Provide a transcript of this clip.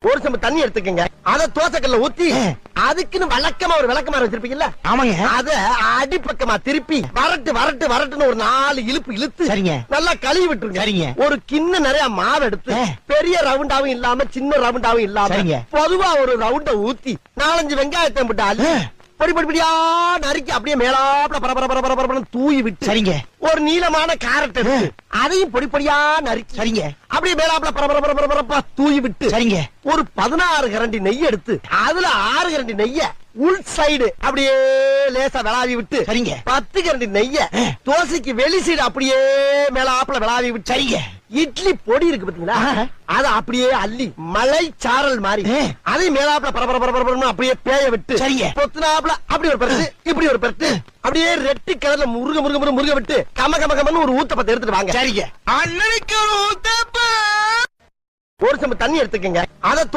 ஒரு சம்பு தண்ணி எடுத்துக்கங்க, அத தோசைக்கல்ல ஊத்தி அதுக்குன்னு வழக்கமா ஒரு விளக்கமாறு வச்சிருப்பீங்கல்ல, ஆமாங்க, அத அடிப்பக்கமா திருப்பி வரட்டு வரட்டு வரட்டுன்னு ஒரு 4 இழுப்பு இழுத்து சரிங்க, நல்லா கழுவி விட்டுருங்க. சரிங்க. ஒரு கிண்ண நிறைய மாவு எடுத்து பெரிய ரவுண்டாவும் இல்லாம சின்ன ரவுண்டாவும் இல்லாம சரிங்க, பொதுவா ஒரு ரவுண்ட ஊத்தி 4-5 வெங்காயத்தை போட்டு அள்ளி பொடி பொடி பொடியா நறுக்கி அப்படியே மேலாப்ல பரபர தூவி விட்டு, சரிங்க, ஒரு நீளமான கேரட் எடுத்து அதையும் பொடி பொடியா நறுக்கி, சரிங்க, அப்படியே மேலாப்ல பரபர தூவி விட்டு, சரிங்க, ஒரு 16 கரண்டி நெய் எடுத்து அதுல 6 கரண்டி நெய்ய உள் சைடு அப்படியே லேசா விளாவி விட்டு, சரிங்க, 10 கரண்டி நெய்ய தோசைக்கு வெளி சைடு அப்படியே மேலாப்ல விளாவி விட்டு, சரிங்க, இட்லி பொடி இருக்கு பாத்தீங்களா, அத அப்படியே அள்ளி மலை சாரல் மாதிரி அதை மேலாப்ல பரபர அப்படியே பேய விட்டு, சரிங்க, பொத்துனாப்ல அப்படி ஒரு பெருத்து இப்படி ஒரு பெருத்து அப்படியே ரெட்டி கலர்ல முருக விட்டு கமன்னு ஒரு ஊத்தப்பத்தை எடுத்துட்டு வாங்க. சரிங்க, அண்ணனுக்கு ஒரு ஊத்தப்ப. ஒரு சம்பு தண்ணி எடுத்துக்கங்க, அத